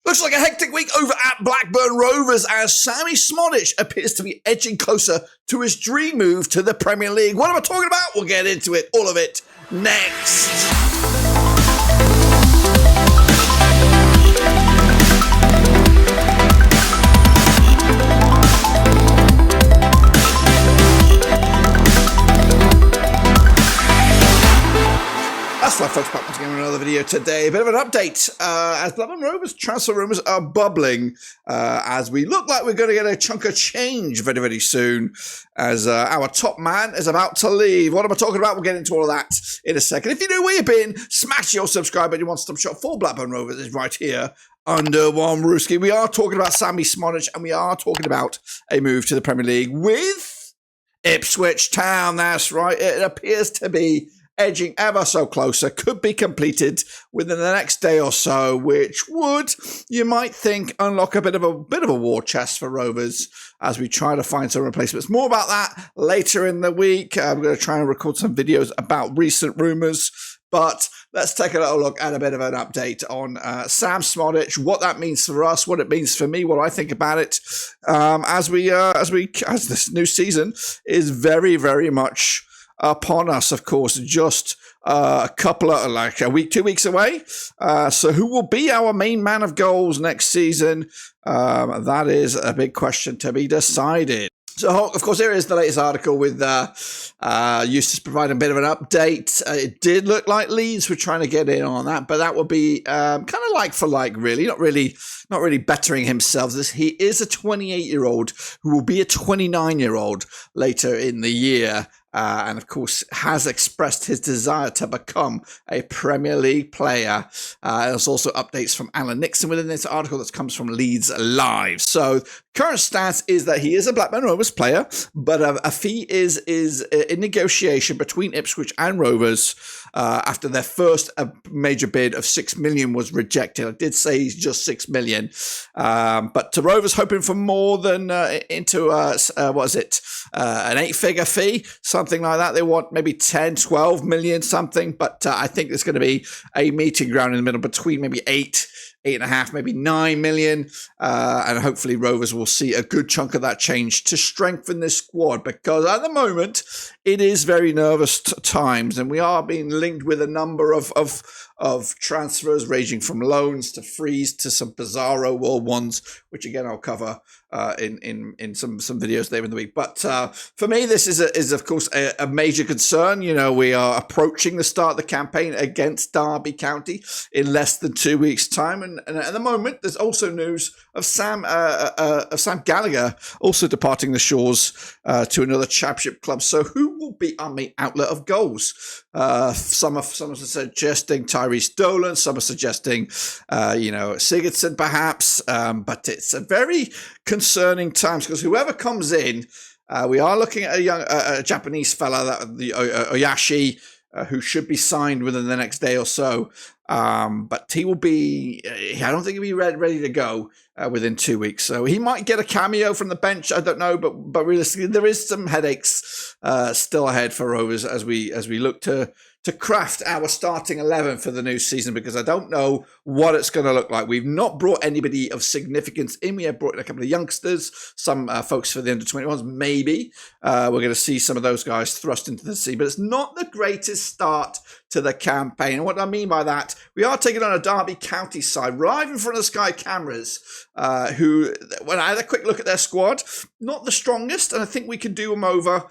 Looks like a hectic week over at Blackburn Rovers as Sammie Szmodics appears to be edging closer to his dream move to the Premier League. What am I talking about? We'll get into it, all of it, next. That's right, folks, back once again with another video today. A bit of an update as Blackburn Rovers transfer rumours are bubbling as we look like we're going to get a chunk of change very, very soon as our top man is about to leave. What am I talking about? We'll get into all of that in a second. If you know where you've been, smash your subscribe button. Your one-stop shop for Blackburn Rovers is right here under one rooski. We are talking about Sammie Szmodics and we are talking about a move to the Premier League with Ipswich Town. That's right. It appears to be edging ever so closer, could be completed within the next day or so, which would, you might think, unlock a bit of a war chest for Rovers as we try to find some replacements. More about that later in the week. We're going to try and record some videos about recent rumours, but let's take a little look at a bit of an update on Sammie Szmodics, what that means for us, what it means for me, what I think about it, as this new season is very, very much upon us, of course, just a couple of, like a week, 2 weeks away. So who will be our main man of goals next season? That is a big question to be decided. So, of course, here is the latest article with Eustace providing a bit of an update. It did look like Leeds were trying to get in on that, but that would be kind of like for like, really. Not really bettering himself. He is a 28-year-old who will be a 29-year-old later in the year. And of course, has expressed his desire to become a Premier League player. There's also updates from Alan Nixon within this article that comes from Leeds Live. So, current stance is that he is a Blackburn Rovers player, but a fee is in negotiation between Ipswich and Rovers after their first major bid of 6 million was rejected. I did say he's just 6 million, but to Rovers hoping for more than into an 8-figure fee, something like that. They want maybe 10, 12 million something, but I think there's going to be a meeting ground in the middle between maybe 8.5, maybe 9 million, and hopefully Rovers will see a good chunk of that change to strengthen this squad, because at the moment it is very nervous times, and we are being linked with a number of transfers ranging from loans to frees to some bizarro world ones, which again I'll cover in some videos later in the week. But for me, this is of course a major concern. You know, we are approaching the start of the campaign against Derby County in less than 2 weeks' time, and at the moment there's also news of Sam Gallagher also departing the shores to another championship club. So who will be our main outlet of goals? Some are suggesting Tyrese Dolan, some are suggesting Sigurdsson perhaps, but it's a very concerning times because whoever comes in, we are looking at a Japanese fella, the Oyashi, who should be signed within the next day or so. But he will be, I don't think he'll be ready to go within 2 weeks. So he might get a cameo from the bench. I don't know, but realistically, there is some headaches still ahead for Rovers as we look to craft our starting 11 for the new season, because I don't know what it's going to look like. We've not brought anybody of significance in. We have brought in a couple of youngsters, some folks for the under-21s, maybe. We're going to see some of those guys thrust into the sea, but it's not the greatest start to the campaign. And what I mean by that, we are taking on a Derby County side right in front of the Sky cameras, who, when I had a quick look at their squad, not the strongest, and I think we could do them over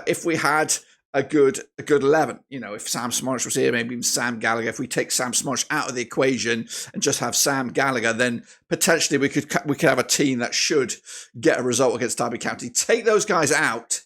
if we had a good 11. You know, if Sam Szmodics was here, maybe even Sam Gallagher. If we take Sam Szmodics out of the equation and just have Sam Gallagher, then potentially we could have a team that should get a result against Derby County. Take those guys out,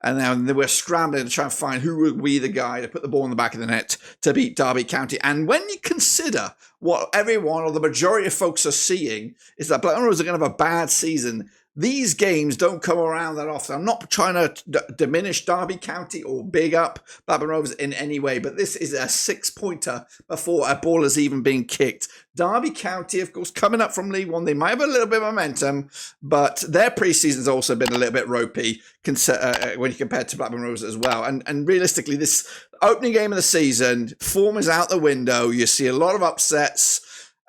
and then we're scrambling to try and find who would be the guy to put the ball in the back of the net to beat Derby County. And when you consider what everyone or the majority of folks are seeing is that Blackburn Rovers are going to have a bad season, these games don't come around that often. I'm not trying to diminish Derby County or big up Blackburn Rovers in any way, but this is a 6-pointer before a ball has even been kicked. Derby County, of course, coming up from League One, they might have a little bit of momentum, but their pre-season's also been a little bit ropey when you compare it to Blackburn Rovers as well. And realistically, this opening game of the season, form is out the window. You see a lot of upsets.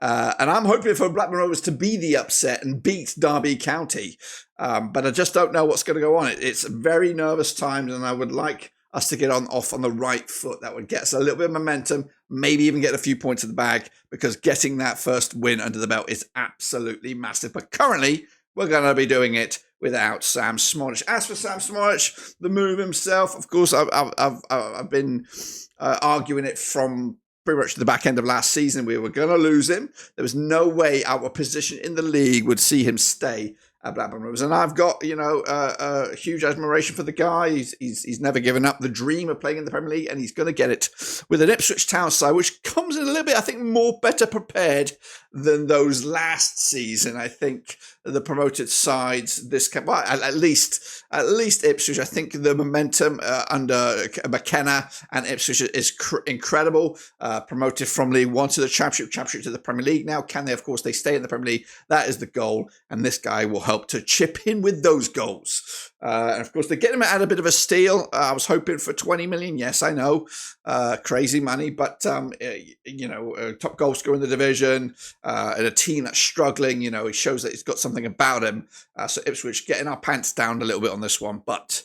And I'm hoping for Blackburn Rovers to be the upset and beat Derby County. But I just don't know what's going to go on. It's very nervous times, and I would like us to get off on the right foot. That would get us a little bit of momentum, maybe even get a few points in the bag, because getting that first win under the belt is absolutely massive. But currently, we're going to be doing it without Sammie Szmodics. As for Sammie Szmodics, the move himself, of course, I've been arguing it from pretty much the back end of last season. We were going to lose him. There was no way our position in the league would see him stay at Blackburn Rovers. And I've got, a huge admiration for the guy. He's never given up the dream of playing in the Premier League, and he's going to get it with an Ipswich Town side, which comes in a little bit, I think, more better prepared than those last season. I think the promoted sides, at least Ipswich, I think the momentum under McKenna and Ipswich is incredible. Promoted from League One to the Championship to the Premier League. Now, can they? Of course, they stay in the Premier League. That is the goal, and this guy will help to chip in with those goals. And of course, they get him at a bit of a steal. I was hoping for 20 million. Yes, I know, crazy money, but top goal scorer in the division, and a team that's struggling. He shows that he's got something about him. So Ipswich getting our pants down a little bit on this one, but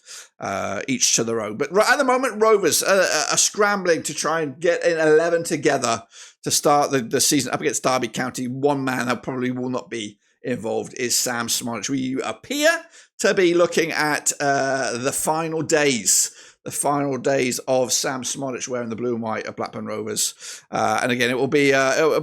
each to their own. But at the moment, Rovers are scrambling to try and get an 11 together to start the season up against Derby County. One man that probably will not be involved is Sammie Szmodics. We appear to be looking at the final days of Sammie Szmodics wearing the blue and white of Blackburn Rovers. And again, it will be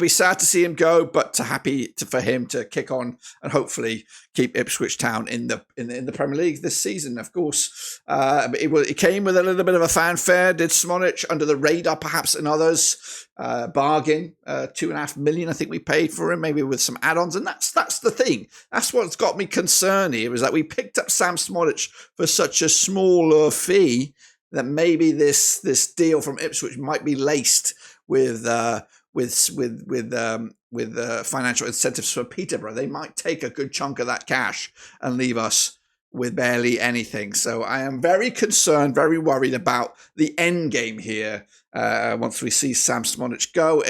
sad to see him go, but for him to kick on and hopefully keep Ipswich Town in the Premier League this season. Of course, it came with a little bit of a fanfare. Did Szmodics under the radar, perhaps, in others? Bargain, 2.5 million, I think we paid for him, maybe with some add-ons, and that's the thing. That's what's got me concerned here, is that we picked up Sammie Szmodics for such a small fee that maybe this deal from Ipswich might be laced with financial incentives for Peterborough. They might take a good chunk of that cash and leave us with barely anything. So I am very concerned, very worried about the end game here. Once we see Sammie Szmodics go,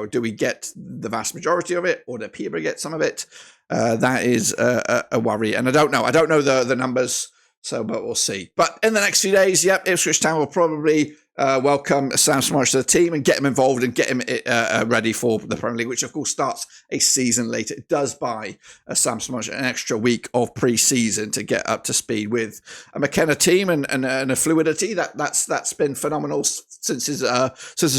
do we get the vast majority of it, or do Peterborough get some of it? That is a worry, and I don't know the numbers. But we'll see. But in the next few days, Ipswich Town will probably welcome Sammie Szmodics to the team and get him involved and get him ready for the Premier League, which of course starts a season later. It does buy Sammie Szmodics an extra week of pre-season to get up to speed with a McKenna team and a fluidity that's been phenomenal since his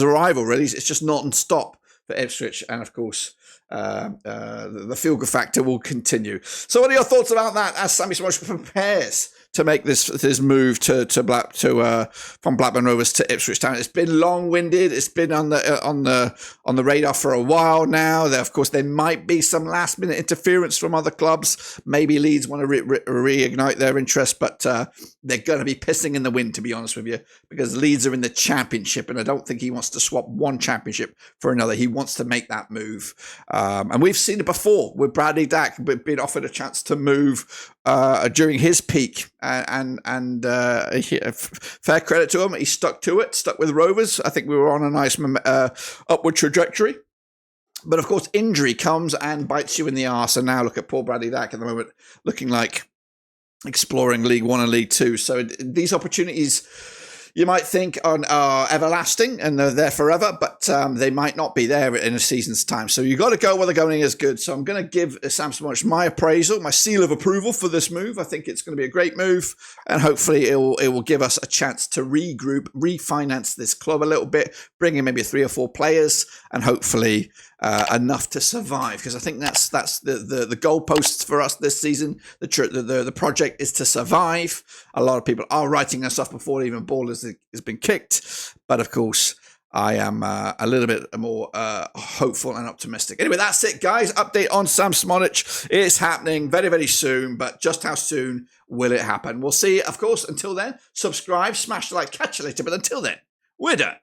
arrival. Really, it's just non-stop for Ipswich, and of course, the feel-good factor will continue. So, what are your thoughts about that as Sammie Szmodics prepares to make this move from Blackburn Rovers to Ipswich Town? It's been long-winded. It's been on the radar for a while now. Of course, there might be some last-minute interference from other clubs. Maybe Leeds want to reignite their interest, but they're going to be pissing in the wind, to be honest with you, because Leeds are in the Championship, and I don't think he wants to swap one Championship for another. He wants to make that move, and we've seen it before with Bradley Dack being offered a chance to move during his peak, and fair credit to him, he stuck with Rovers. I think we were on a nice upward trajectory. But of course, injury comes and bites you in the arse. And now look at poor Bradley Dack at the moment, looking like exploring League One and League Two. So these opportunities, you might think, are everlasting and they're there forever, but they might not be there in a season's time. So you've got to go where the going is good. So I'm going to give Sammie Szmodics my appraisal, my seal of approval for this move. I think it's going to be a great move, and hopefully it will give us a chance to regroup, refinance this club a little bit, bring in maybe 3 or 4 players, and hopefully enough to survive, because I think that's the goalposts for us this season. The project is to survive. A lot of people are writing us off before even ball has been kicked, but of course I am a little bit more hopeful and optimistic. Anyway, that's it, guys. Update on Sammie Szmodics. It's happening very, very soon, but just how soon will it happen? We'll see. Of course, until then, subscribe, smash the like, catch you later. But until then, we're done.